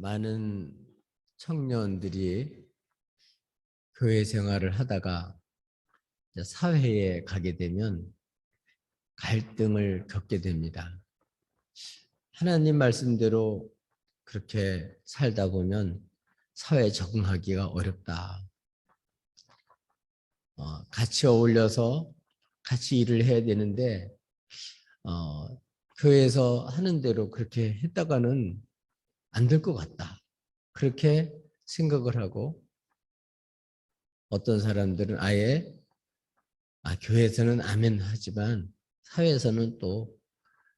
많은 청년들이 교회 생활을 하다가 사회에 가게 되면 갈등을 겪게 됩니다. 하나님 말씀대로 그렇게 살다 보면 사회에 적응하기가 어렵다. 같이 어울려서 같이 일을 해야 되는데 교회에서 하는 대로 그렇게 했다가는 안 될 것 같다. 그렇게 생각을 하고 어떤 사람들은 아예 교회에서는 아멘 하지만 사회에서는 또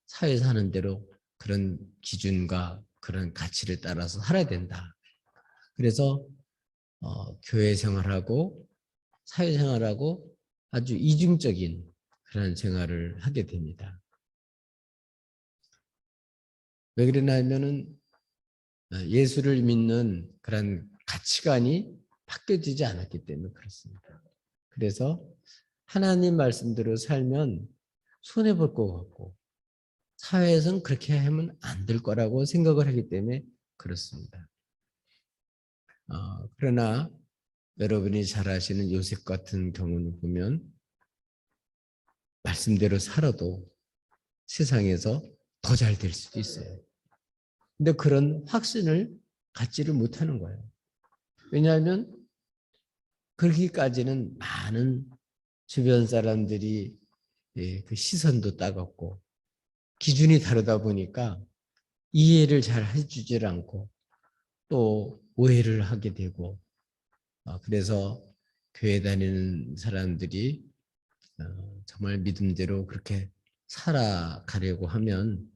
사회에서 하는 대로 그런 기준과 그런 가치를 따라서 살아야 된다. 그래서 교회 생활하고 사회 생활하고 아주 이중적인 그런 생활을 하게 됩니다. 왜 그러냐면은 예수를 믿는 그런 가치관이 바뀌어지지 않았기 때문에 그렇습니다. 그래서 하나님 말씀대로 살면 손해볼 것 같고 사회에서는 그렇게 하면 안 될 거라고 생각을 하기 때문에 그렇습니다. 그러나 여러분이 잘 아시는 요셉 같은 경우는 보면 말씀대로 살아도 세상에서 더 잘 될 수도 있어요. 근데 그런 확신을 갖지를 못하는 거예요. 왜냐하면 그러기까지는 많은 주변 사람들이 그 시선도 따갑고 기준이 다르다 보니까 이해를 잘 해주질 않고 또 오해를 하게 되고 그래서 교회 다니는 사람들이 정말 믿음대로 그렇게 살아가려고 하면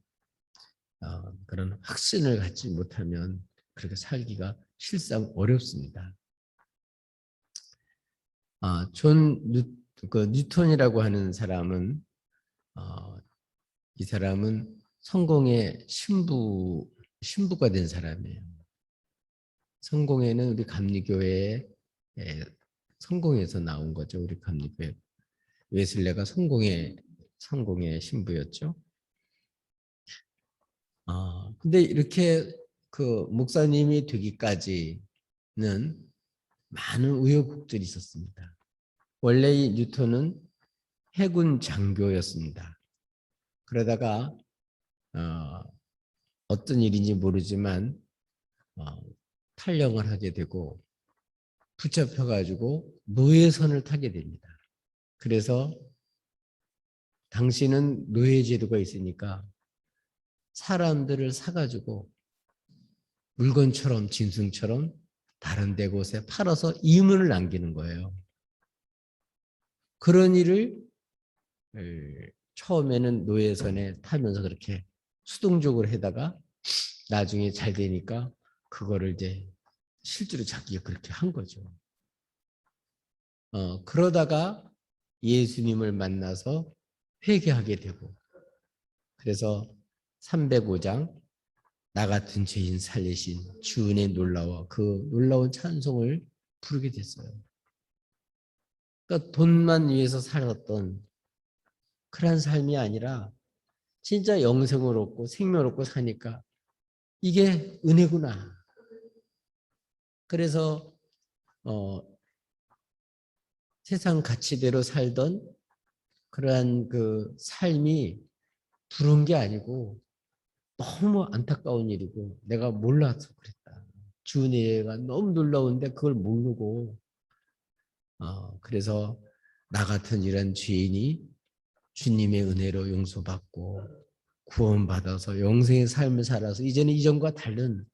그런 확신을 갖지 못하면 그렇게 살기가 실상 어렵습니다. 뉴턴이라고 하는 사람은 이 사람은 성공의 신부가 된 사람이에요. 성공회는 우리 감리교회의 성공에서 나온 거죠. 우리 감리교회 웨슬레가 성공의 신부였죠. 근데 이렇게 그 목사님이 되기까지는 많은 우여곡절이 있었습니다. 원래 이 뉴턴은 해군 장교였습니다. 그러다가 어떤 일인지 모르지만 탈영을 하게 되고 붙잡혀가지고 노예선을 타게 됩니다. 그래서 당시는 노예제도가 있으니까 사람들을 사가지고 물건처럼 짐승처럼 다른 데 곳에 팔아서 이문을 남기는 거예요. 그런 일을 처음에는 노예선에 타면서 그렇게 수동적으로 해다가 나중에 잘 되니까 그거를 이제 실제로 자기가 그렇게 한 거죠. 그러다가 예수님을 만나서 회개하게 되고 그래서 305장 나 같은 죄인 살리신 주 은혜 놀라워 그 놀라운 찬송을 부르게 됐어요. 그러니까 돈만 위해서 살았던 그런 삶이 아니라 진짜 영생을 얻고 생명을 얻고 사니까 이게 은혜구나. 그래서 세상 가치대로 살던 그러한 그 삶이 부러운 게 아니고 너무 안타까운 일이고 내가 몰라서 그랬다. 주 은혜가 너무 놀라운데 그걸 모르고 그래서 나 같은 이런 죄인이 주님의 은혜로 용서받고 구원받아서 영생의 삶을 살아서 이제는 이전과 다른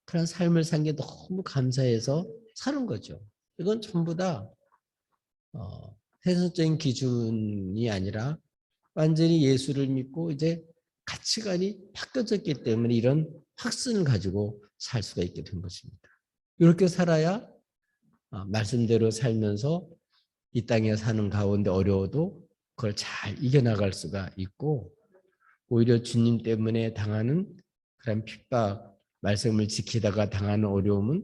그런 삶을 산 게 너무 감사해서 사는 거죠. 이건 전부 다 세상적인 기준이 아니라 완전히 예수를 믿고 이제 가치관이 바뀌어졌기 때문에 이런 확신을 가지고 살 수가 있게 된 것입니다. 이렇게 살아야 말씀대로 살면서 이 땅에 사는 가운데 어려워도 그걸 잘 이겨나갈 수가 있고 오히려 주님 때문에 당하는 그런 핍박, 말씀을 지키다가 당하는 어려움은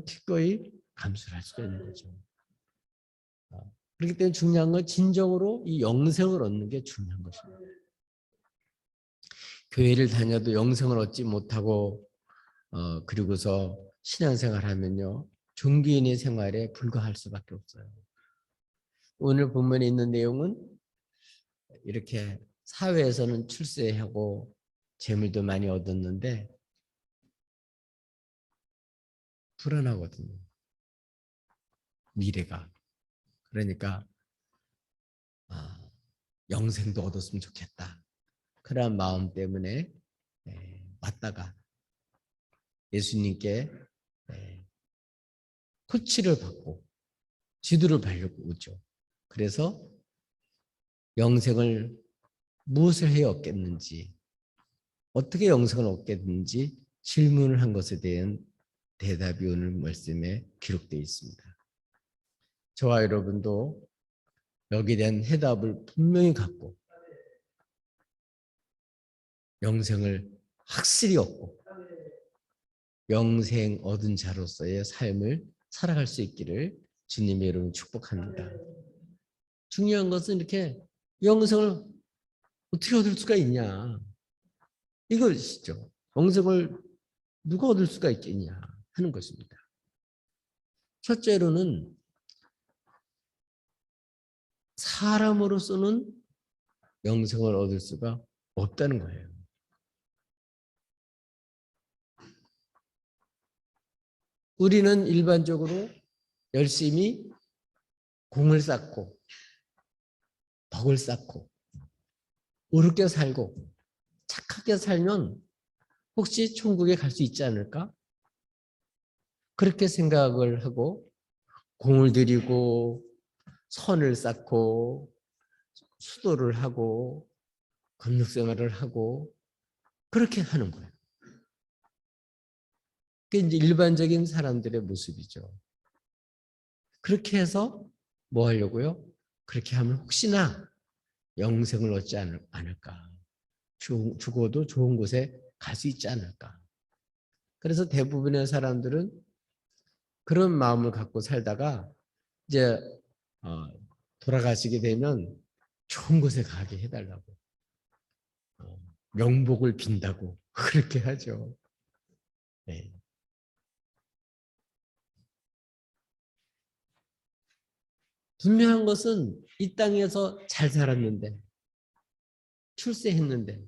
기꺼이 감수를 할 수가 있는 거죠. 그렇기 때문에 중요한 건 진정으로 이 영생을 얻는 게 중요한 것입니다. 교회를 다녀도 영생을 얻지 못하고 그리고서 신앙생활하면요 종교인의 생활에 불과할 수밖에 없어요. 오늘 본문에 있는 내용은 이렇게 사회에서는 출세하고 재물도 많이 얻었는데 불안하거든요. 미래가. 그러니까 영생도 얻었으면 좋겠다. 그런 마음 때문에 왔다가 예수님께 코치를 받고 지도를 받려고 오죠. 그래서 영생을 무엇을 해 얻겠는지, 어떻게 영생을 얻겠는지 질문을 한 것에 대한 대답이 오늘 말씀에 기록되어 있습니다. 저와 여러분도 여기에 대한 해답을 분명히 갖고 영생을 확실히 얻고 영생 얻은 자로서의 삶을 살아갈 수 있기를 주님의 이름으로 축복합니다. 중요한 것은 이렇게 영생을 어떻게 얻을 수가 있냐 이것이죠. 영생을 누가 얻을 수가 있겠냐 하는 것입니다. 첫째로는 사람으로서는 영생을 얻을 수가 없다는 거예요. 우리는 일반적으로 열심히 공을 쌓고 덕을 쌓고 옳게 살고 착하게 살면 혹시 천국에 갈 수 있지 않을까? 그렇게 생각을 하고 공을 들이고 선을 쌓고 수도를 하고 금육생활을 하고 그렇게 하는 거예요. 그게 이제 일반적인 사람들의 모습이죠. 그렇게 해서 뭐 하려고요? 그렇게 하면 혹시나 영생을 얻지 않을까? 죽어도 좋은 곳에 갈 수 있지 않을까? 그래서 대부분의 사람들은 그런 마음을 갖고 살다가 이제 돌아가시게 되면 좋은 곳에 가게 해달라고 명복을 빈다고 그렇게 하죠. 네. 분명한 것은 이 땅에서 잘 살았는데 출세했는데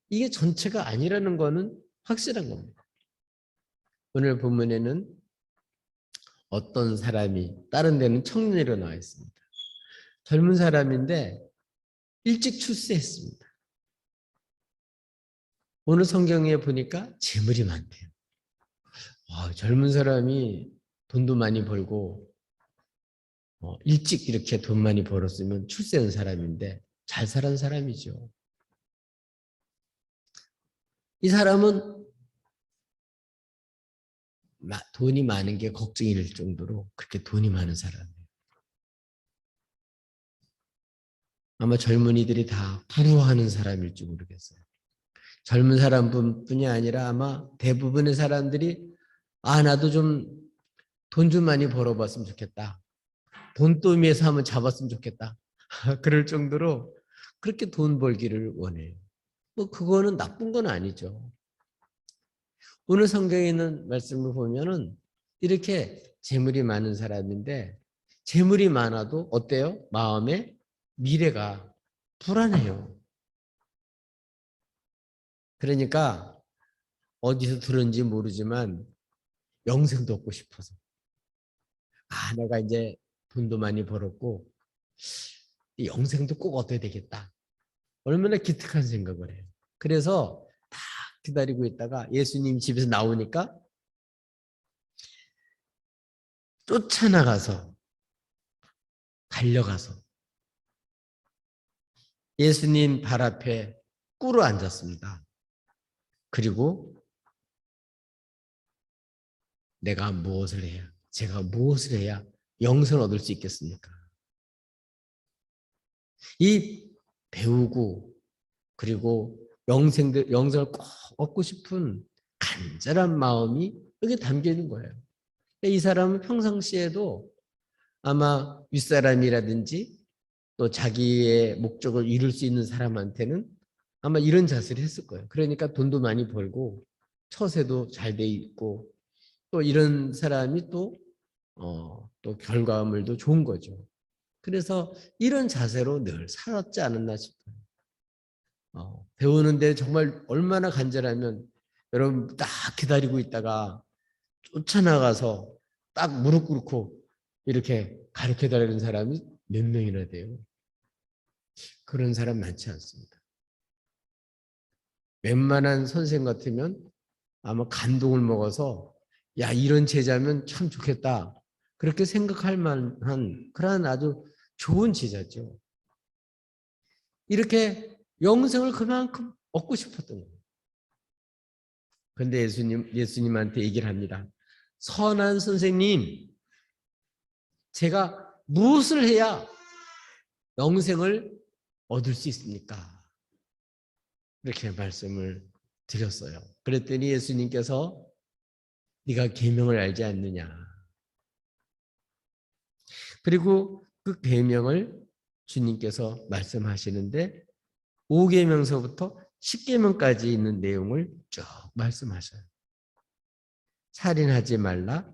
이게 전체가 아니라는 거는 확실한 겁니다. 오늘 본문에는 어떤 사람이 다른 데는 청년이로 나와 있습니다. 젊은 사람인데 일찍 출세했습니다. 오늘 성경에 보니까 재물이 많대요. 젊은 사람이 돈도 많이 벌고 일찍 이렇게 돈 많이 벌었으면 출세한 사람인데 잘 살은 사람이죠. 이 사람은 돈이 많은 게 걱정일 정도로 그렇게 돈이 많은 사람이에요. 아마 젊은이들이 다 부러워하는 사람일지 모르겠어요. 젊은 사람뿐이 아니라 아마 대부분의 사람들이 나도 좀 돈 좀 많이 벌어봤으면 좋겠다. 돈더미에서 한번 잡았으면 좋겠다. 그럴 정도로 그렇게 돈 벌기를 원해요. 뭐 그거는 나쁜 건 아니죠. 오늘 성경에 있는 말씀을 보면은 이렇게 재물이 많은 사람인데 재물이 많아도 어때요? 마음에 미래가 불안해요. 그러니까 어디서 들은지 모르지만 영생도 얻고 싶어서 내가 이제 돈도 많이 벌었고 영생도 꼭 얻어야 되겠다. 얼마나 기특한 생각을 해요. 그래서 다 기다리고 있다가 예수님 집에서 나오니까 쫓아나가서 달려가서 예수님 발 앞에 꿇어 앉았습니다. 그리고 내가 무엇을 해야, 제가 무엇을 해야 영생을 얻을 수 있겠습니까? 이 배우고 그리고 영생을 꼭 얻고 싶은 간절한 마음이 여기 담겨 있는 거예요. 이 사람은 평상시에도 아마 윗사람이라든지 또 자기의 목적을 이룰 수 있는 사람한테는 아마 이런 자세를 했을 거예요. 그러니까 돈도 많이 벌고 처세도 잘 돼 있고 또 이런 사람이 또 결과물도 좋은 거죠. 그래서 이런 자세로 늘 살았지 않았나 싶어요. 배우는데 정말 얼마나 간절하면 여러분 딱 기다리고 있다가 쫓아나가서 딱 무릎 꿇고 이렇게 가르쳐 달라는 사람이 몇 명이나 돼요. 그런 사람 많지 않습니다. 웬만한 선생 같으면 아마 감동을 먹어서 야 이런 제자면 참 좋겠다. 그렇게 생각할 만한 그런 아주 좋은 제자죠. 이렇게 영생을 그만큼 얻고 싶었던 거예요. 그런데 예수님한테 얘기를 합니다. 선한 선생님, 제가 무엇을 해야 영생을 얻을 수 있습니까? 이렇게 말씀을 드렸어요. 그랬더니 예수님께서 네가 계명을 알지 않느냐. 그리고 그 계명을 주님께서 말씀하시는데 5계명서부터 10계명까지 있는 내용을 쭉 말씀하셔요. 살인하지 말라,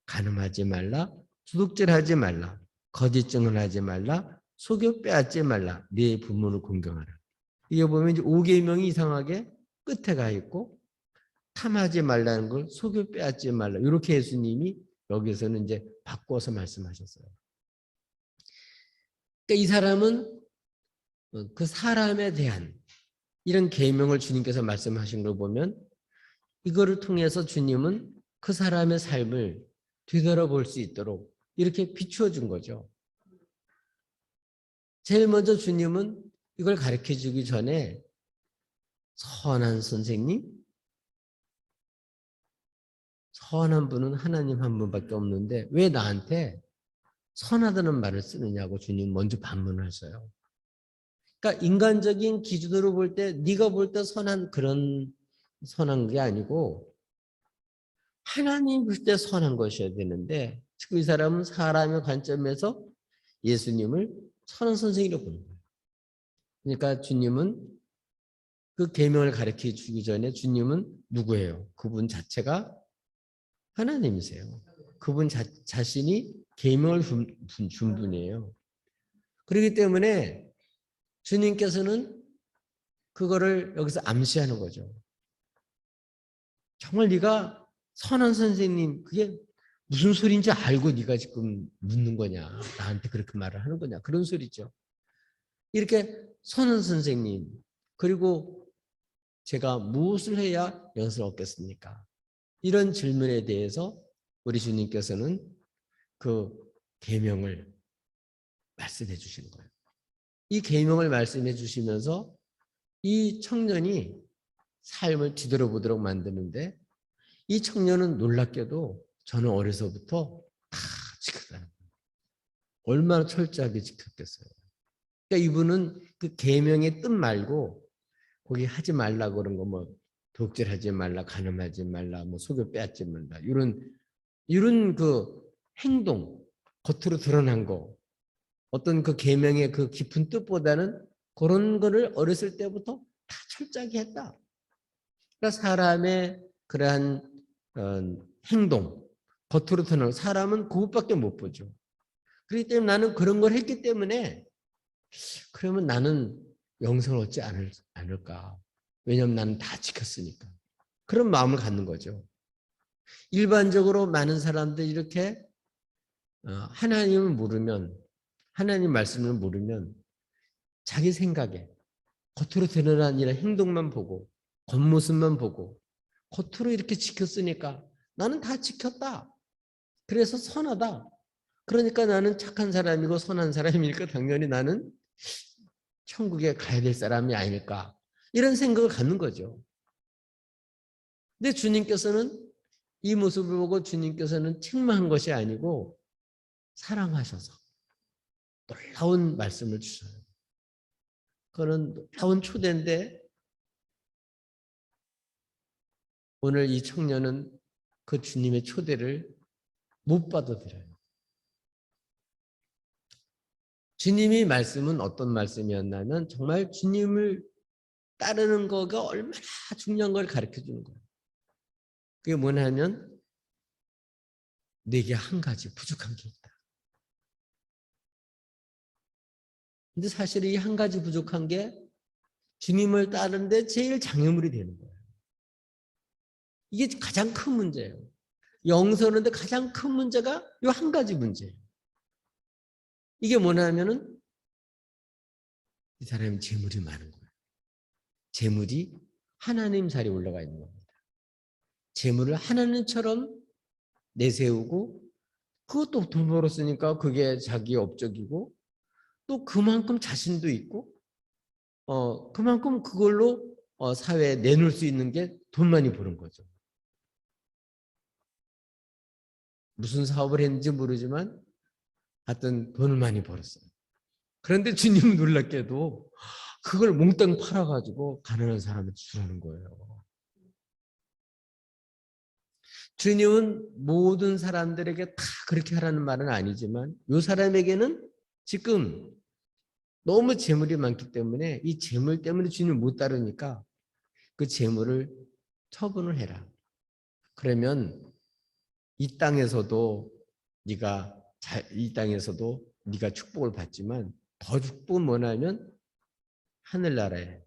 간음하지 말라, 도둑질하지 말라, 거짓 증언하지 말라, 속여 빼앗지 말라, 네 부모를 공경하라. 이게 보면 이제 5계명이 이상하게 끝에 가 있고 탐하지 말라는 걸 속여 빼앗지 말라. 이렇게 예수님이 여기서는 이제 바꿔서 말씀하셨어요. 그러니까 이 사람은 그 사람에 대한 이런 계명을 주님께서 말씀하신 걸 보면 이거를 통해서 주님은 그 사람의 삶을 되돌아볼 수 있도록 이렇게 비추어 준 거죠. 제일 먼저 주님은 이걸 가르쳐 주기 전에 선한 선생님, 선한 분은 하나님 한 분밖에 없는데 왜 나한테 선하다는 말을 쓰느냐고 주님 먼저 반문하셔요. 그러니까 인간적인 기준으로 볼 때 네가 볼 때 선한 그런 선한 게 아니고 하나님 볼 때 선한 것이어야 되는데 지금 이 사람은 사람의 관점에서 예수님을 선한 선생이라고 보는 거예요. 그러니까 주님은 그 계명을 가르쳐 주기 전에 주님은 누구예요? 그분 자체가 하나님이세요. 그분 자신이 계명을 준 분이에요. 그렇기 때문에 주님께서는 그거를 여기서 암시하는 거죠. 정말 네가 선한 선생님 그게 무슨 소리인지 알고 네가 지금 묻는 거냐. 나한테 그렇게 말을 하는 거냐. 그런 소리죠. 이렇게 선한 선생님 그리고 제가 무엇을 해야 영생을 얻겠습니까? 이런 질문에 대해서 우리 주님께서는 그 계명을 말씀해 주시는 거예요. 이 계명을 말씀해 주시면서 이 청년이 삶을 뒤돌아보도록 만드는데 이 청년은 놀랍게도 저는 어려서부터 다 지켰어요. 얼마나 철저하게 지켰겠어요. 그러니까 이분은 그 계명의 뜻 말고 거기 하지 말라 그런 거 뭐 도둑질하지 말라, 간음하지 말라, 뭐 속여 빼앗지 말라 이런 그 행동 겉으로 드러난 거 어떤 그 계명의 그 깊은 뜻보다는 그런 거를 어렸을 때부터 다 철저하게 했다. 그러니까 사람의 그러한 행동 겉으로 드러난 사람은 그것밖에 못 보죠. 그렇기 때문에 나는 그런 걸 했기 때문에 그러면 나는 영생을 얻지 않을까. 왜냐하면 나는 다 지켰으니까. 그런 마음을 갖는 거죠. 일반적으로 많은 사람들이 이렇게 하나님을 모르면 하나님 말씀을 모르면 자기 생각에 겉으로 드러난 이런 행동만 보고 겉모습만 보고 겉으로 이렇게 지켰으니까 나는 다 지켰다. 그래서 선하다. 그러니까 나는 착한 사람이고 선한 사람이니까 당연히 나는 천국에 가야 될 사람이 아닐까. 이런 생각을 갖는 거죠. 근데 주님께서는 이 모습을 보고 주님께서는 책망한 것이 아니고 사랑하셔서 놀라운 말씀을 주셔요. 그거는 놀라운 초대인데 오늘 이 청년은 그 주님의 초대를 못 받아들여요. 주님의 말씀은 어떤 말씀이었냐면 정말 주님을 따르는 거가 얼마나 중요한 걸 가르쳐 주는 거예요. 그게 뭐냐면 내게 한 가지 부족한 게 있다. 근데 사실 이 한 가지 부족한 게 주님을 따르는데 제일 장애물이 되는 거예요. 이게 가장 큰 문제예요. 영서는데 가장 큰 문제가 이 한 가지 문제예요. 이게 뭐냐면은 이 사람이 재물이 많은 거예요. 재물이 하나님 자리에 올라가 있는 겁니다. 재물을 하나님처럼 내세우고 그것도 돈 벌었으니까 그게 자기 업적이고 또 그만큼 자신도 있고 그만큼 그걸로 사회에 내놓을 수 있는 게 돈 많이 버는 거죠. 무슨 사업을 했는지 모르지만 하여튼 돈을 많이 벌었어요. 그런데 주님은 놀랍게도 그걸 몽땅 팔아가지고 가난한 사람한테 주라는 거예요. 주님은 모든 사람들에게 다 그렇게 하라는 말은 아니지만 이 사람에게는 지금 너무 재물이 많기 때문에 이 재물 때문에 주님을 못 따르니까 그 재물을 처분을 해라. 그러면 이 땅에서도 네가 축복을 받지만 더 축복은 뭐냐면 하늘나라에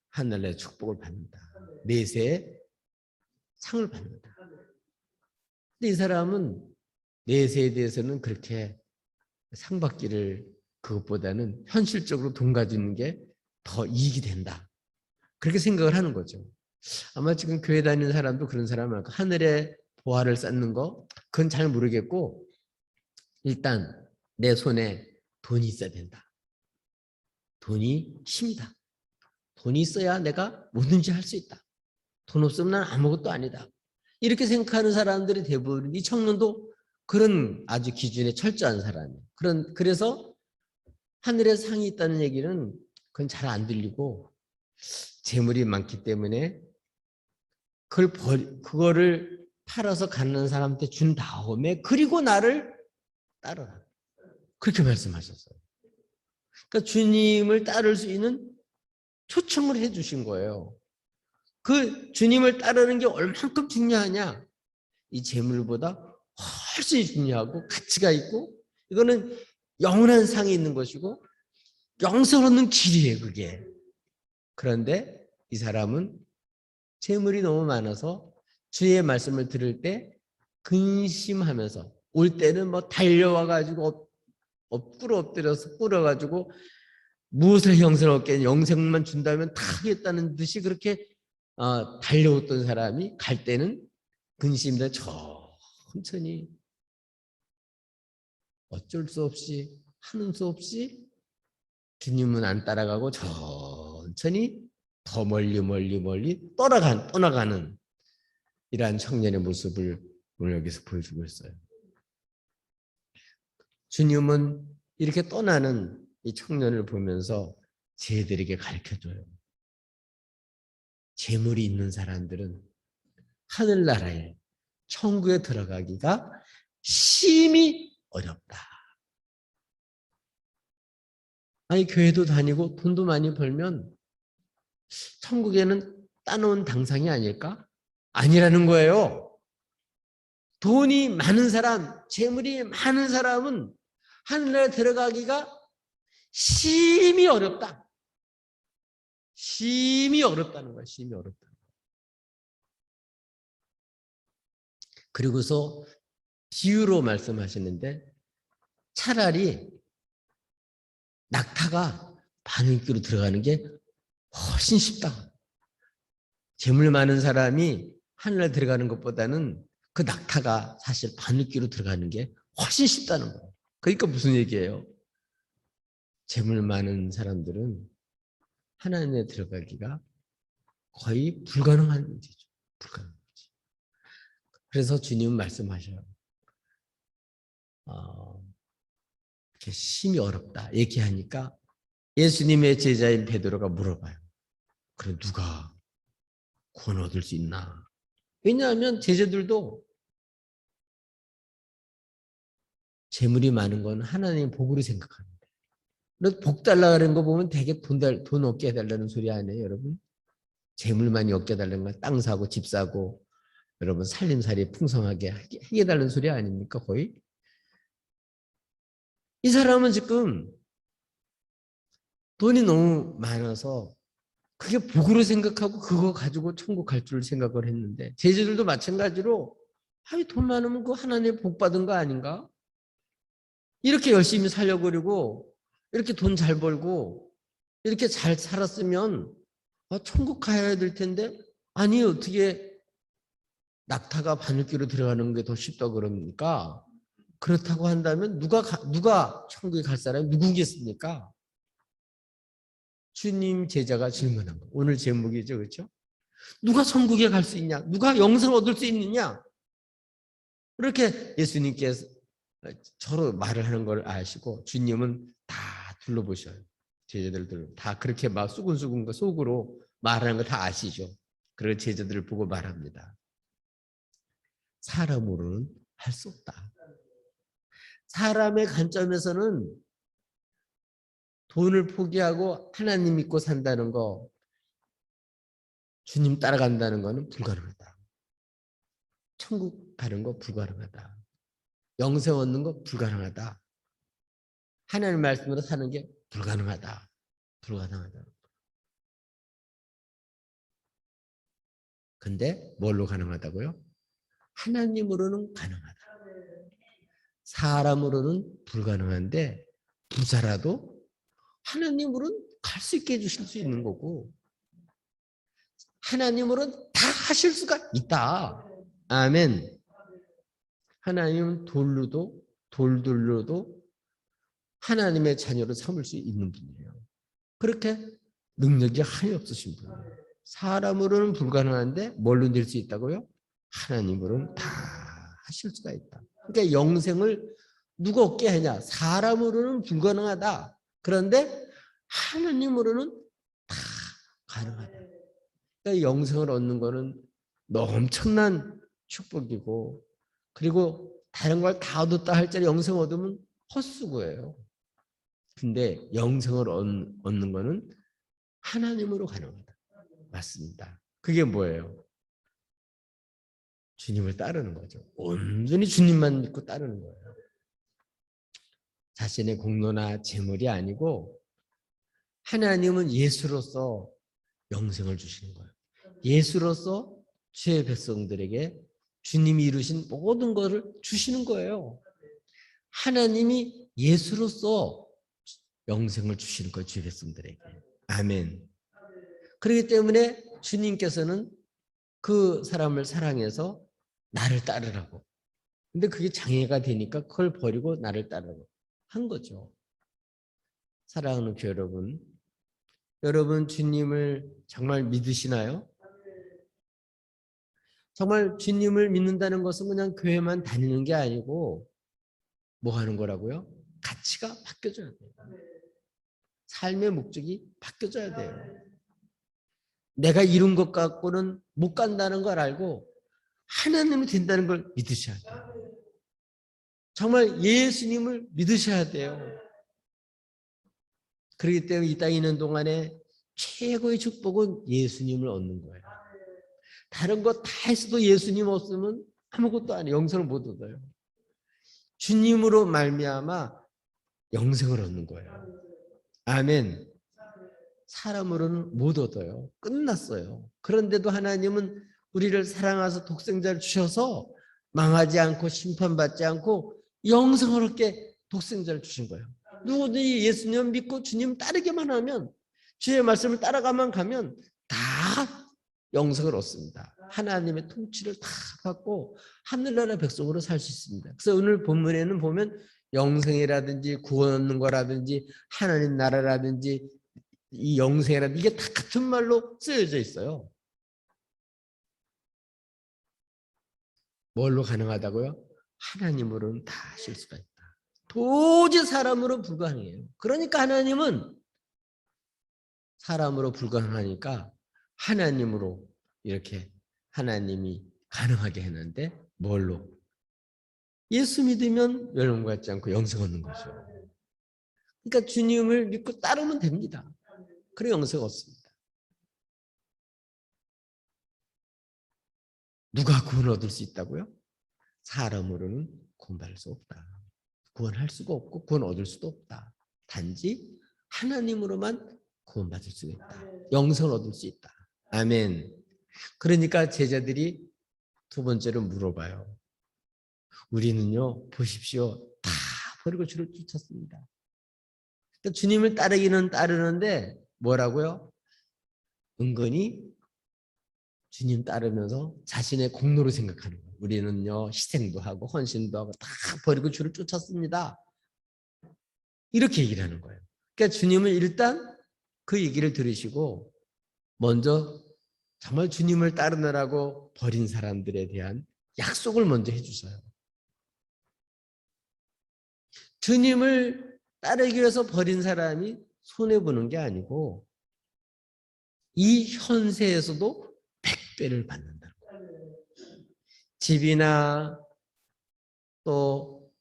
하늘나라의 축복을 받는다. 내세의 상을 받는다. 근데 이 사람은 내세에 대해서는 그렇게 상 받기를 그것보다는 현실적으로 돈 가지는 게 더 이익이 된다. 그렇게 생각을 하는 거죠. 아마 지금 교회 다니는 사람도 그런 사람 많고 하늘에 보화를 쌓는 거 그건 잘 모르겠고 일단 내 손에 돈이 있어야 된다. 돈이 힘이다. 돈이 있어야 내가 뭐든지 할 수 있다. 돈 없으면 난 아무것도 아니다. 이렇게 생각하는 사람들이 대부분 이 청년도 그런 아주 기준에 철저한 사람이에요. 그래서 하늘에 상이 있다는 얘기는 그건 잘 안 들리고 재물이 많기 때문에 그거를 팔아서 가난한 사람한테 준 다음에 그리고 나를 따르라. 그렇게 말씀하셨어요. 그러니까 주님을 따를 수 있는 초청을 해 주신 거예요. 그 주님을 따르는 게 얼만큼 중요하냐? 이 재물보다 훨씬 중요하고 가치가 있고 이거는 영원한 상이 있는 것이고 영생 얻는 길이에요, 그게. 그런데 이 사람은 재물이 너무 많아서 주의 말씀을 들을 때 근심하면서 올 때는 뭐 달려와가지고 꿇어 엎드려서 꿇어가지고 무엇을 영생 얻겠냐 영생만 준다면 다 하겠다는 듯이 그렇게 달려왔던 사람이 갈 때는 근심도 천천히 어쩔 수 없이 하는 수 없이 주님은 안 따라가고 천천히 더 멀리 떠나가는 이러한 청년의 모습을 오늘 여기서 보여주고 있어요. 주님은 이렇게 떠나는 이 청년을 보면서 쟤들에게 가르쳐줘요. 재물이 있는 사람들은 하늘나라에 천국에 들어가기가 심히 어렵다. 아니 교회도 다니고 돈도 많이 벌면 천국에는 따놓은 당상이 아닐까? 아니라는 거예요. 돈이 많은 사람, 재물이 많은 사람은 하늘나라에 들어가기가 심히 어렵다. 심히 어렵다는 거야. 심히 어렵다. 그리고서 비유로 말씀하시는데 차라리 낙타가 바늘귀로 들어가는 게 훨씬 쉽다. 재물 많은 사람이 하늘에 들어가는 것보다는 그 낙타가 사실 바늘귀로 들어가는 게 훨씬 쉽다는 거예요. 그러니까 무슨 얘기예요? 재물 많은 사람들은 하나님에 들어가기가 거의 불가능한 문제죠. 불가능한 문제. 그래서 주님은 말씀하셔요. 이렇게 심히 어렵다 얘기하니까 예수님의 제자인 베드로가 물어봐요. 그래 누가 구원 얻을 수 있나? 왜냐하면 제자들도 재물이 많은 건 하나님의 복으로 생각합니다. 복 달라는 거 보면 되게 돈 얻게 해달라는 소리 아니에요, 여러분? 재물 많이 얻게 해달라는 건 땅 사고 집 사고 여러분 살림살이 풍성하게 하게 달라는 소리 아닙니까 거의? 이 사람은 지금 돈이 너무 많아서 그게 복으로 생각하고 그거 가지고 천국 갈 줄 생각을 했는데 제자들도 마찬가지로 아니 돈 많으면 그 하나님의 복 받은 거 아닌가? 이렇게 열심히 살려고 그러고 이렇게 돈 잘 벌고 이렇게 잘 살았으면 천국 가야 될 텐데 아니 어떻게 낙타가 바늘귀로 들어가는 게 더 쉽다 그럽니까? 그렇다고 한다면 누가 천국에 갈 사람이 누구겠습니까? 주님 제자가 질문한 거. 오늘 제목이죠. 그렇죠? 누가 천국에 갈 수 있냐? 누가 영생을 얻을 수 있느냐? 그렇게 예수님께서 서로 말을 하는 걸 아시고 주님은 다 둘러보셔요. 제자들도 다 그렇게 막 수근수근 속으로 말하는 거 다 아시죠. 그리고 제자들을 보고 말합니다. 사람으로는 할 수 없다. 사람의 관점에서는 돈을 포기하고 하나님 믿고 산다는 거, 주님 따라간다는 거는 불가능하다. 천국 가는 거 불가능하다. 영생 얻는 거 불가능하다. 하나님 말씀으로 사는 게 불가능하다. 불가능하다. 근데 뭘로 가능하다고요? 하나님으로는 가능하다. 사람으로는 불가능한데 부자라도 하나님으로는 갈 수 있게 해주실 수 있는 거고 하나님으로는 다 하실 수가 있다. 아멘. 하나님은 돌들로도 하나님의 자녀로 삼을 수 있는 분이에요. 그렇게 능력이 한이 없으신 분이에요. 사람으로는 불가능한데 뭘로 낼 수 있다고요? 하나님으로는 다 하실 수가 있다. 그러니까 영생을 누가 얻게 하냐? 사람으로는 불가능하다. 그런데 하나님으로는 다 가능하다. 그러니까 영생을 얻는 거는 너무 엄청난 축복이고 그리고 다른 걸 다 얻었다 할지라도 영생 얻으면 헛수고예요. 근데 영생을 얻는 거는 하나님으로 가능하다. 맞습니다. 그게 뭐예요? 주님을 따르는 거죠. 온전히 주님만 믿고 따르는 거예요. 자신의 공로나 재물이 아니고 하나님은 예수로서 영생을 주시는 거예요. 예수로서 죄의 백성들에게 주님이 이루신 모든 것을 주시는 거예요. 하나님이 예수로서 영생을 주시는 거예요. 죄의 백성들에게. 아멘. 그렇기 때문에 주님께서는 그 사람을 사랑해서 나를 따르라고. 근데 그게 장애가 되니까 그걸 버리고 나를 따르라고 한 거죠. 사랑하는 교회 여러분, 여러분 주님을 정말 믿으시나요? 정말 주님을 믿는다는 것은 그냥 교회만 다니는 게 아니고 뭐 하는 거라고요? 가치가 바뀌어져야 돼요. 삶의 목적이 바뀌어져야 돼요. 내가 이룬 것 갖고는 못 간다는 걸 알고 하나님이 된다는 걸 믿으셔야 돼요. 정말 예수님을 믿으셔야 돼요. 그렇기 때문에 이 땅에 있는 동안에 최고의 축복은 예수님을 얻는 거예요. 다른 거 다 했어도 예수님 없으면 아무것도 아니에요. 영생을 못 얻어요. 주님으로 말미암아 영생을 얻는 거예요. 아멘. 사람으로는 못 얻어요. 끝났어요. 그런데도 하나님은 우리를 사랑하셔서 독생자를 주셔서 망하지 않고 심판받지 않고 영생을 얻게 독생자를 주신 거예요. 누구든지 예수님 믿고 주님 따르기만 하면 주의 말씀을 따라가만 가면 다 영생을 얻습니다. 하나님의 통치를 다 받고 하늘나라 백성으로 살 수 있습니다. 그래서 오늘 본문에는 보면 영생이라든지 구원 얻는 거라든지 하나님 나라라든지 이 영생이라든지 이게 다 같은 말로 쓰여져 있어요. 뭘로 가능하다고요? 하나님으로는 다 하실 수가 있다. 도저히 사람으로 불가능해요. 그러니까 하나님은 사람으로 불가능하니까 하나님으로 이렇게 하나님이 가능하게 했는데 뭘로? 예수 믿으면 멸망받지 않고 영생 얻는 거죠. 그러니까 주님을 믿고 따르면 됩니다. 그래 영생 얻습니다. 누가 구원 얻을 수 있다고요? 사람으로는 구원받을 수 없다. 구원할 수가 없고 구원 얻을 수도 없다. 단지 하나님으로만 구원받을 수 있다. 영생을 얻을 수 있다. 아멘. 그러니까 제자들이 두 번째로 물어봐요. 우리는요, 보십시오. 다 버리고 주를 쫓았습니다. 그러니까 주님을 따르기는 따르는데 뭐라고요? 은근히 주님 따르면서 자신의 공로로 생각하는 거예요. 우리는요, 희생도 하고 헌신도 하고 다 버리고 주를 쫓았습니다. 이렇게 얘기를 하는 거예요. 그러니까 주님은 일단 그 얘기를 들으시고 먼저 정말 주님을 따르느라고 버린 사람들에 대한 약속을 먼저 해주셔요. 주님을 따르기 위해서 버린 사람이 손해보는 게 아니고 이 현세에서도 100배를 받는다. 집이나 또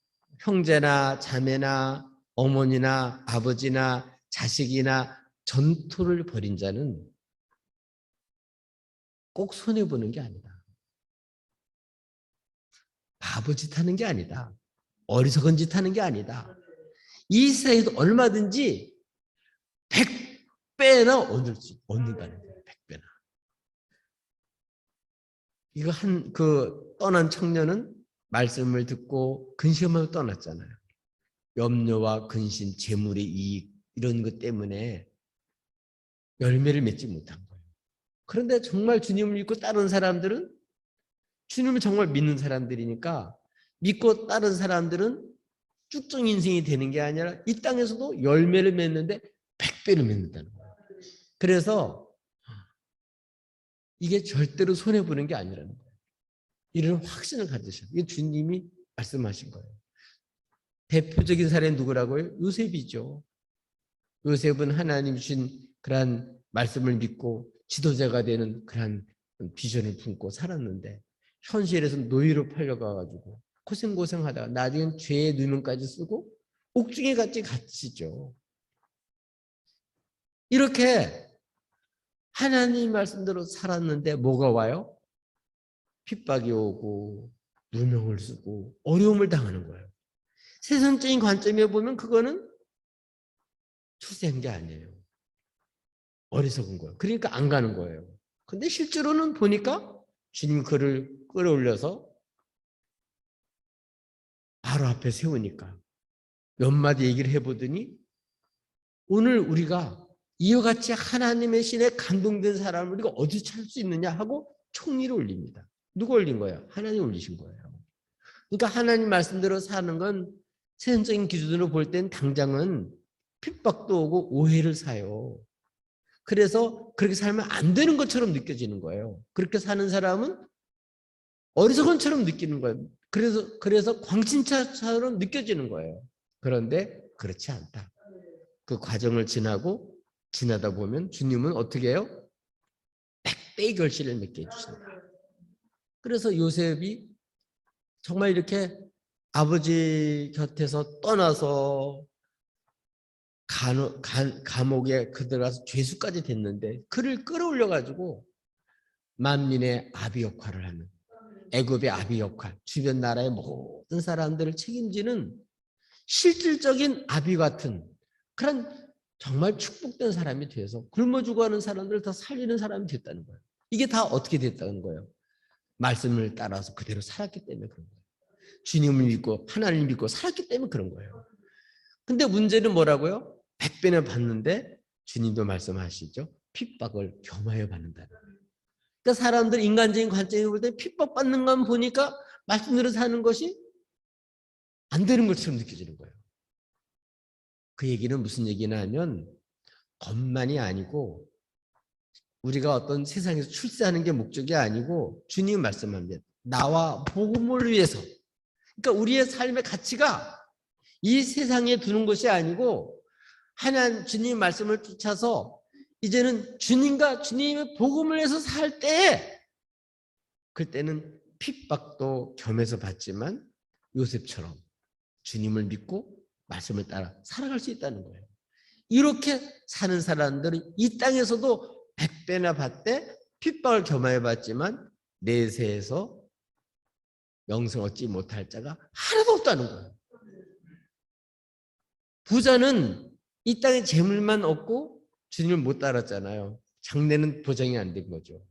형제나 자매나 어머니나 아버지나 자식이나 전토를 벌인 자는 꼭 손해보는 게 아니다. 바보짓 하는 게 아니다. 어리석은 짓 하는 게 아니다. 이 세상에도 얼마든지 100배나 얻는다는 거예요. 100배나. 이거 떠난 청년은 말씀을 듣고 근심하며 떠났잖아요. 염려와 근심, 재물의 이익 이런 것 때문에 열매를 맺지 못한 거예요. 그런데 정말 주님을 믿고 따른 사람들은 주님을 정말 믿는 사람들이니까 믿고 따른 사람들은 쭉쭉 인생이 되는 게 아니라 이 땅에서도 열매를 맺는데 100배를 맺는다는 거예요. 그래서 이게 절대로 손해보는 게 아니라는 거예요. 이런 확신을 가지셔요. 이게 주님이 말씀하신 거예요. 대표적인 사례는 누구라고요? 요셉이죠. 요셉은 하나님 주신 그러한 말씀을 믿고 지도자가 되는 그러한 비전을 품고 살았는데 현실에서 노예로 팔려가가지고 고생하다가 나중엔 죄의 누명까지 쓰고 옥중에 같이 갇히죠. 이렇게 하나님 말씀대로 살았는데 뭐가 와요? 핍박이 오고 누명을 쓰고 어려움을 당하는 거예요. 세상적인 관점에 보면 그거는 출세한 게 아니에요. 어리석은 거예요. 그러니까 안 가는 거예요. 근데 실제로는 보니까 주님 그를 끌어올려서 바로 앞에 세우니까 몇 마디 얘기를 해보더니 오늘 우리가 이와 같이 하나님의 신에 감동된 사람을 우리가 어디 찾을 수 있느냐 하고 총리를 올립니다. 누가 올린 거예요? 하나님 올리신 거예요. 그러니까 하나님 말씀대로 사는 건 세상적인 기준으로 볼 땐 당장은 핍박도 오고 오해를 사요. 그래서 그렇게 살면 안 되는 것처럼 느껴지는 거예요. 그렇게 사는 사람은 어리석은처럼 느끼는 거예요. 그래서 광신차처럼 느껴지는 거예요. 그런데 그렇지 않다. 그 과정을 지나다 보면 주님은 어떻게 해요? 100배의 결실을 맺게 해주신다. 그래서 요셉이 정말 이렇게 아버지 곁에서 떠나서 감옥에 들어가서 죄수까지 됐는데 그를 끌어올려가지고 만민의 아비 역할을 하는 애굽의 아비 역할, 주변 나라의 모든 사람들을 책임지는 실질적인 아비 같은 그런 정말 축복된 사람이 되어서 굶어 죽어가는 사람들을 다 살리는 사람이 됐다는 거예요. 이게 다 어떻게 됐다는 거예요? 말씀을 따라서 그대로 살았기 때문에 그런 거예요. 주님을 믿고 하나님을 믿고 살았기 때문에 그런 거예요. 근데 문제는 뭐라고요? 100배나 받는데 주님도 말씀하시죠. 핍박을 겸하여 받는다는 거예요. 그러니까 사람들 인간적인 관점에 볼 때 핍박받는 건 보니까 말씀대로 사는 것이 안 되는 것처럼 느껴지는 거예요. 그 얘기는 무슨 얘기냐 하면 것만이 아니고 우리가 어떤 세상에서 출세하는 게 목적이 아니고 주님 말씀합니다. 나와 복음을 위해서. 그러니까 우리의 삶의 가치가 이 세상에 두는 것이 아니고 하나님 주님 말씀을 쫓아서 이제는 주님과 주님의 복음을 해서 살 때에 그때는 핍박도 겸해서 받지만 요셉처럼 주님을 믿고 말씀을 따라 살아갈 수 있다는 거예요. 이렇게 사는 사람들은 이 땅에서도 100배나 받되 핍박을 겸하여 받지만 내세에서 영생 얻지 못할 자가 하나도 없다는 거예요. 부자는 이 땅에 재물만 얻고 주님을 못 따랐잖아요. 장래는 보장이 안 된 거죠.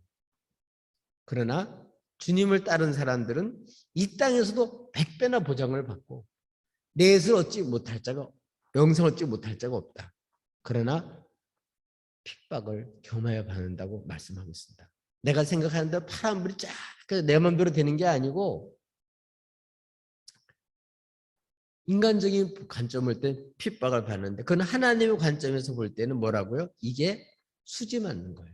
그러나 주님을 따른 사람들은 이 땅에서도 100배나 보장을 받고 내세를 얻지 못할 자가, 영생 얻지 못할 자가 없다. 그러나 핍박을 겸하여 받는다고 말씀하고 있습니다. 내가 생각하는 대로 파란불이 쫙 내 마음대로 되는 게 아니고 인간적인 관점을 볼 때 핍박을 받는데 그건 하나님의 관점에서 볼 때는 뭐라고요? 이게 수지 맞는 거예요.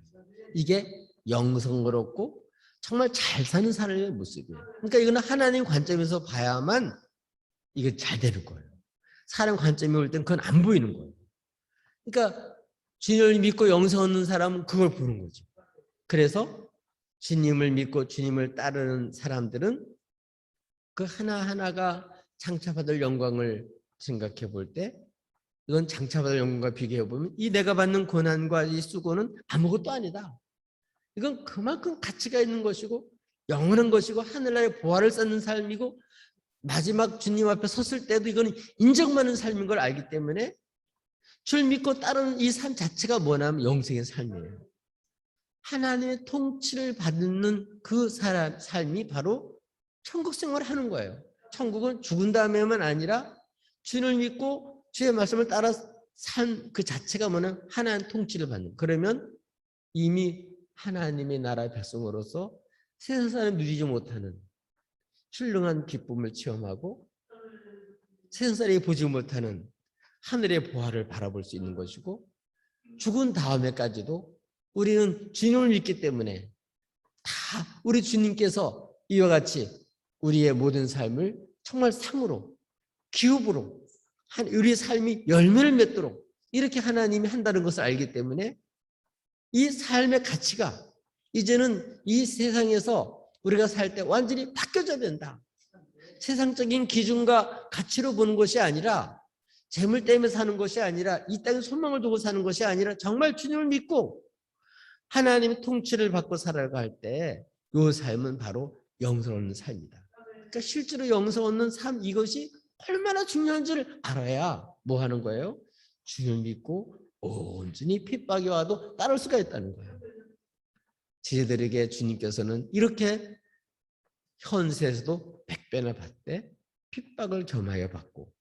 이게 영성을 얻고 정말 잘 사는 사람의 모습이에요. 그러니까 이거는 하나님 관점에서 봐야만 이게 잘 되는 거예요. 사람 관점이 볼 때는 그건 안 보이는 거예요. 그러니까 주님을 믿고 영성 얻는 사람은 그걸 보는 거죠. 그래서 주님을 믿고 주님을 따르는 사람들은 그 하나하나가 장차받을 영광을 생각해 볼 때 이건 장차받을 영광과 비교해 보면 이 내가 받는 고난과 이 수고는 아무것도 아니다. 이건 그만큼 가치가 있는 것이고 영원한 것이고 하늘나라의 보화를 쌓는 삶이고 마지막 주님 앞에 섰을 때도 이거는 인정받는 삶인 걸 알기 때문에 줄 믿고 따르는 이 삶 자체가 뭐냐면 영생의 삶이에요. 하나님의 통치를 받는 그 삶이 바로 천국 생활을 하는 거예요. 천국은 죽은 다음에만 아니라 주님을 믿고 주의 말씀을 따라 산 그 자체가 뭐냐면 하나님 통치를 받는. 그러면 이미 하나님의 나라의 백성으로서 세상 사람이 누리지 못하는 훌륭한 기쁨을 체험하고 세상 사람이 보지 못하는 하늘의 보화를 바라볼 수 있는 것이고 죽은 다음에까지도 우리는 주님을 믿기 때문에 다 우리 주님께서 이와 같이 우리의 모든 삶을 정말 상으로 기업으로 우리의 삶이 열매를 맺도록 이렇게 하나님이 한다는 것을 알기 때문에 이 삶의 가치가 이제는 이 세상에서 우리가 살 때 완전히 바뀌어져야 된다. 세상적인 기준과 가치로 보는 것이 아니라 재물 때문에 사는 것이 아니라 이 땅에 소망을 두고 사는 것이 아니라 정말 주님을 믿고 하나님의 통치를 받고 살아갈 때 이 삶은 바로 영생 얻는 삶이다. 그러니까 실제로 영생 얻는 삶 이것이 얼마나 중요한지를 알아야 뭐 하는 거예요? 주님을 믿고 온전히 핍박이 와도 따를 수가 있다는 거예요. 제자들에게 주님께서는 이렇게 현세에서도 100배나 받되 핍박을 겸하여 받고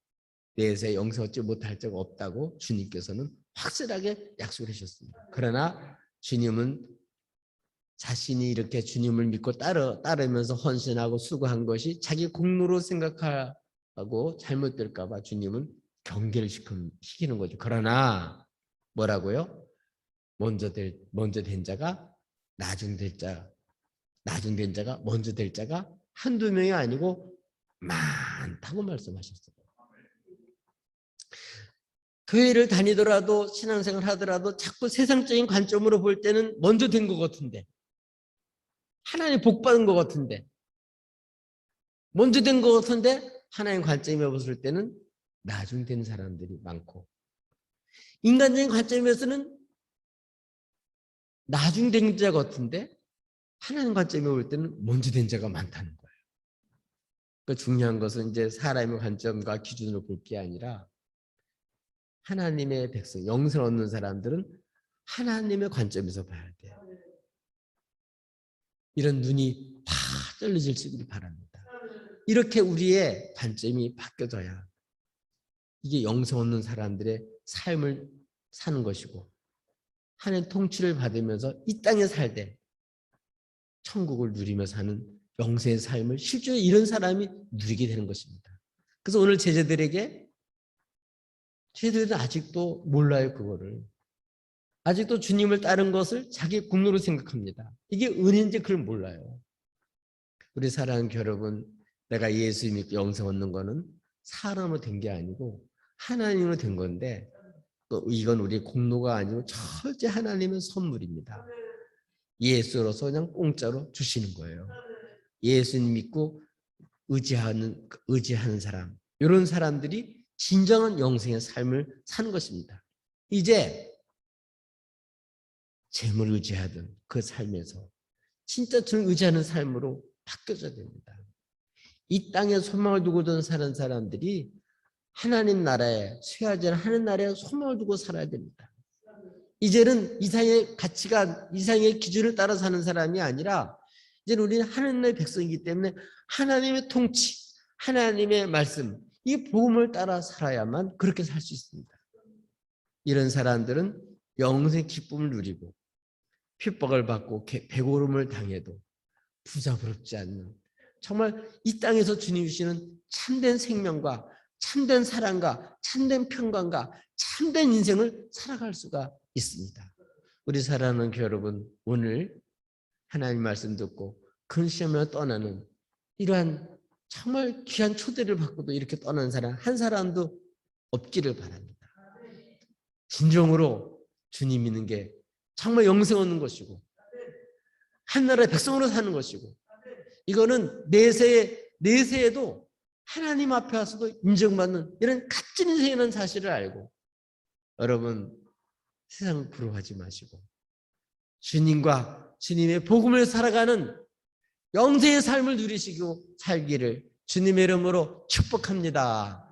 내세 영생 얻지 못할 자가 없다고 주님께서는 확실하게 약속을 하셨습니다. 그러나 주님은 자신이 이렇게 주님을 믿고 따르면서 헌신하고 수고한 것이 자기 공로로 생각하고 잘못될까 봐 주님은 경계를 시키는 거죠. 그러나 뭐라고요? 먼저 된 자가 나중 된 자가 먼저 될 자가 한두 명이 아니고 많다고 말씀하셨어요. 교회를 다니더라도 신앙생활 하더라도 자꾸 세상적인 관점으로 볼 때는 먼저 된 것 같은데 하나님 복 받은 것 같은데 먼저 된 것 같은데 하나님 관점에 봤을 때는 나중 된 사람들이 많고 인간적인 관점에서는 나중 된 자 같은데 하나님 관점에 볼 때는 먼저 된 자가 많다는 거예요. 그러니까 중요한 것은 이제 사람의 관점과 기준으로 볼 게 아니라 하나님의 백성, 영생 얻는 사람들은 하나님의 관점에서 봐야 돼요. 이런 눈이 다 떨어질 수 있기를 바랍니다. 이렇게 우리의 관점이 바뀌어져야 이게 영생 얻는 사람들의 삶을 사는 것이고 하나님 통치를 받으면서 이 땅에 살 때 천국을 누리며 사는 영생의 삶을 실제로 이런 사람이 누리게 되는 것입니다. 그래서 오늘 제자들은 아직도 몰라요. 그거를. 아직도 주님을 따른 것을 자기 공로로 생각합니다. 이게 은혜인지 그걸 몰라요. 우리 사랑하는 여러분, 내가 예수 믿고 영생 얻는 거는 사람으로 된 게 아니고 하나님으로 된 건데 또 이건 우리 공로가 아니고 철저히 하나님의 선물입니다. 예수로서 그냥 공짜로 주시는 거예요. 예수님 믿고 의지하는 사람, 이런 사람들이 진정한 영생의 삶을 사는 것입니다. 이제 재물을 의지하던 그 삶에서 진짜 주를 의지하는 삶으로 바뀌어져야 됩니다. 이 땅에 소망을 두고든 사는 사람들이 하나님 나라에, 쇠하지 하는 나라에 소망을 두고 살아야 됩니다. 이제는 이상의 가치관, 이상의 기준을 따라 사는 사람이 아니라 이제는 우리는 하나님의 백성이기 때문에 하나님의 통치, 하나님의 말씀, 이 복음을 따라 살아야만 그렇게 살 수 있습니다. 이런 사람들은 영생의 기쁨을 누리고 핍박을 받고 배고름을 당해도 부자부럽지 않는, 정말 이 땅에서 주님 주시는 참된 생명과 참된 사랑과 참된 평강과 참된 인생을 살아갈 수가 있습니다. 우리 사랑하는 교회 여러분, 오늘 하나님 말씀 듣고 근심하며 떠나는 이러한 정말 귀한 초대를 받고도 이렇게 떠나는 사람 한 사람도 없기를 바랍니다. 진정으로 주님 믿는 게 정말 영생 얻는 것이고 한 나라의 백성으로 사는 것이고, 이거는 내세에도 하나님 앞에 와서도 인정받는 이런 값진 인생이라는 사실을 알고, 여러분 세상을 부러워하지 마시고 주님과 주님의 복음을 살아가는 영생의 삶을 누리시고 살기를 주님의 이름으로 축복합니다.